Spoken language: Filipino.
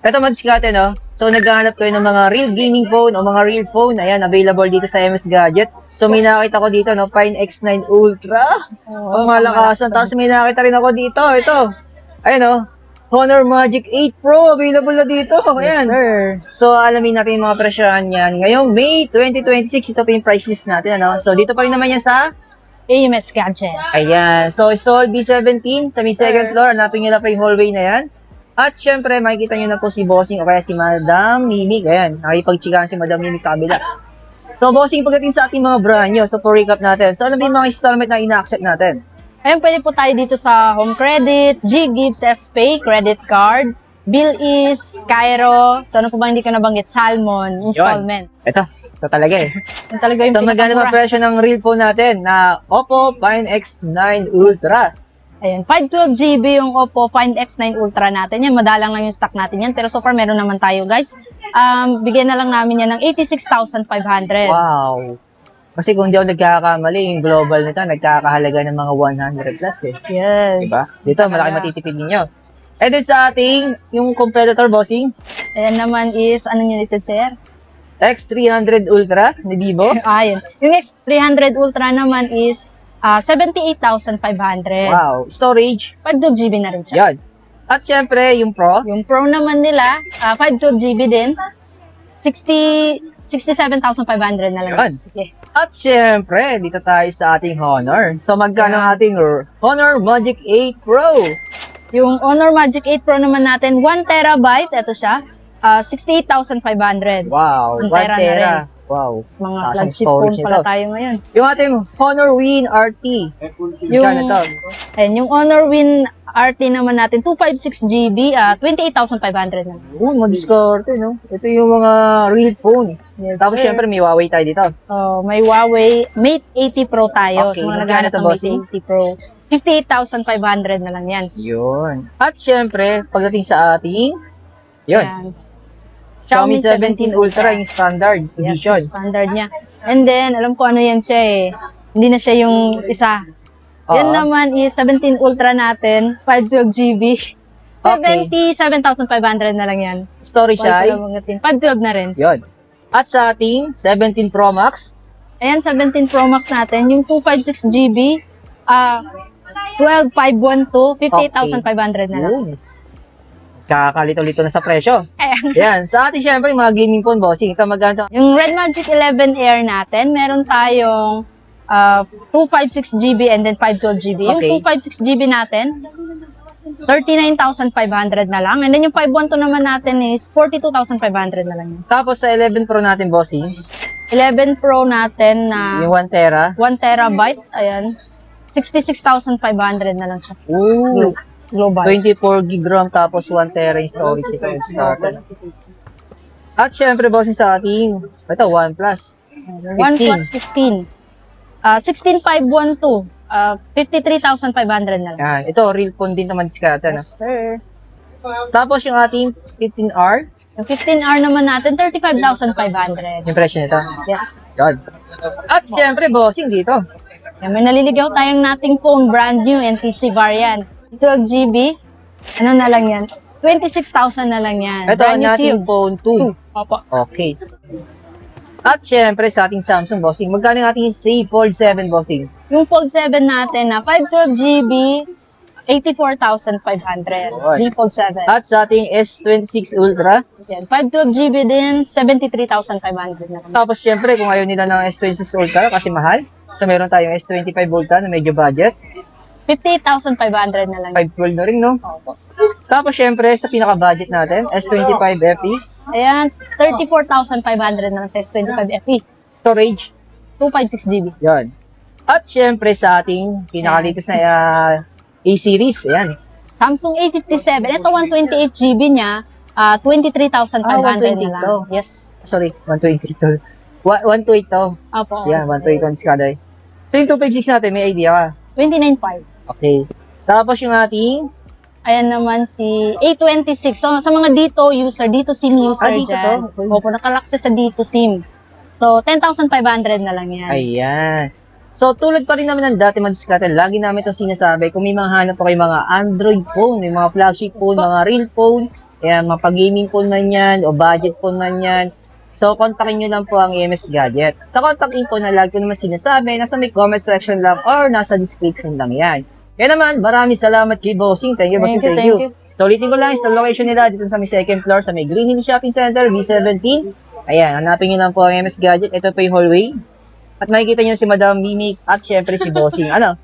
Ito madiskarte, no? So, naghahanap kayo ng mga real gaming phone o mga real phone. Ayan, available dito sa MS Gadget. So, may nakita ko dito, no? Fine X9 Ultra. Ang malakasan. Tapos, may nakita rin ako dito. Ito. Ayan, no? Honor Magic 8 Pro. Available na dito. Ayan. Yes, sir. So, alamin natin yung mga presyohan yan. Ngayong May 2026, ito pa yung price list natin, ano? So, dito pa rin naman yan sa... AMS Gadget. Ayan. So, stall B17 sa may second floor. Hanapin nyo na pa yung hallway na yan. At syempre, makikita nyo na po si Bossing o kaya si Madam Mimig. Ayan, nakipagchikahan si Madam Mimig sa kabila. So, Bossing, pagdating sa ating mga brand nyo, so for recap natin, so ano ba yung mga installment na ina-accept natin? Ayun, pwede po tayo dito sa Home Credit, G-Gives, S-Pay, Credit Card, Bill-Ease, Cairo, so ano po ba hindi ko nabanggit? Salmon, installment. Ito talaga eh. Yung talaga yung So, magkano ba pinakamura. presyo ng real phone natin na Oppo Find X9 Ultra? Ayun, 512GB yung Oppo Find X9 Ultra natin. Yan, madalang lang yung stock natin yan. Pero so far, meron naman tayo, guys. Bigyan na lang namin yan ng 86,500. Wow! Kasi kung di ako nagkakamali, yung global nito, nagkakahalaga ng mga 100 plus eh. Yes. Diba? Dito, malaki matitipid ninyo. And then sa ating, yung competitor, Bossing, Ayan naman is, ano nyo nito, sir? X300 Ultra ni Vivo. Ayun. Yung X300 Ultra naman is 78,500. Wow. Storage. 512GB na rin siya. Yan. At syempre, yung Pro. Yung Pro naman nila, 512GB din. 67,500 na lang. Yan. Sige. At syempre, dito tayo sa ating Honor. So, magkano ang ating Honor Magic 8 Pro? Yung Honor Magic 8 Pro naman natin, 1TB, ito siya, 68,500. Wow. 1 1 tera na rin. tera. Wow. Mas mga Taas ang flagship storage phone pala nito. tayo ngayon. Yung ating Honor Win RT. Yung, Magkano to? yung Honor Win RT naman natin, 256GB, 28,500 na. Oh, mag-discarte, no? Ito yung mga real phone. Yes, Tapos, sir. syempre, may Huawei tayo dito. Oh, may Huawei Mate 80 Pro tayo. Okay, Sa mga magkano naghahanap to, ng Mate bossing? 80 Pro. 58,500 na lang yan. Yun. At syempre, pagdating sa ating, yun. Yan. Xiaomi 17 Ultra, yung standard Yes, edition. standard niya. And then, alam ko ano yan siya eh. Hindi na siya yung isa. Yan Oo. naman is 17 Ultra natin, 512GB. 77,500 na lang yan. Storage ay, 512 na rin. yun. At sa ating 17 Pro Max, Ayan, 17 Pro Max natin, yung 256GB, 12,512, 58,500 na lang. yun. Kakalito-lito na sa presyo. Ayan. Yan. Sa ating syempre, mga gaming phone, bossing. Ito magkano? Yung Red Magic 11 Air natin, meron tayong 256GB and then 512GB. Yung Okay. 256GB natin, 39,500 na lang. And then yung 512 naman natin is 42,500 na lang. Yun. Tapos sa 11 Pro natin, bossing, 11 Pro natin na yung 1 tera. 1TB, ayan, 66,500 na lang siya. Ooh. Global. 24 gig RAM tapos 1 tera yung storage ito. yung starter. At syempre, bossing sa ating, ito, OnePlus. 1 plus 15. 16,512. 53,500 na lang. Yan. Ito, real phone din naman diskata. Yes, sir. Tapos yung ating 15R, Yung 15R naman natin, 35,500. yung presyo nito. Yes. God. At syempre, bossing dito. Yan, may naliligaw tayong nating phone, brand new, NTC variant. 12GB, ano na lang yan? 26,000 na lang yan. Ito Brand ang new ating seal. phone 2. Opo. Okay. At syempre, sa ating Samsung, bossing, magkano yung ating Z Fold 7, bossing? Yung Fold 7 natin na 512GB, 84,500. Z Fold 7. At sa ating S26 Ultra. Yan, 512GB din, 73,500 na lang. Tapos syempre, kung ayaw nila ng S26 Ultra kasi mahal, so meron tayong S25 Ultra na medyo budget. 58,500 na lang. 512 na rin, no? Tapos syempre, sa pinaka-budget natin, S25 FE, Ayan, 34,500 na lang sa S25 FE. storage, 256GB. yan. At syempre, sa ating pinaka-latest na A-series, ayan. Samsung A57. Ito, 128GB niya, 23,500 na 128 lang. to. Yes. Sorry, 128 to. 128 to. Opo. Yan, 128 on Skaday. So yung 256 natin, may idea ka? 29.5. Okay. Tapos yung ating, Ayan naman si A26. So, sa mga Dito user, Dito SIM user Dito dyan. to? Okay. Opo, nakalock siya sa Dito SIM. So, 10,500 na lang yan. ayan. So, tulad pa rin namin ng dati madiskarte, lagi namin itong sinasabi, kung may mga hanap po kayo mga Android phone, may mga flagship phone, Yes po. mga real phone, Ayan, mapag-gaming phone man yan, o budget phone man yan. So, kontakin nyo lang po ang EMS Gadget. Sa contact info na lagi ko naman sinasabi, nasa may comment section lang or nasa description lang yan. Kaya naman, maraming salamat kay Bossing. Thank you, Bossing. Thank you. So, ulitin ko lang, install location nila dito sa may second floor sa may Green Hill Shopping Center, B17. Ayan, hanapin nyo lang po ang EMS Gadget. Ito po yung hallway. At makikita nyo si Madam Mimic at syempre si Bossing. Ano?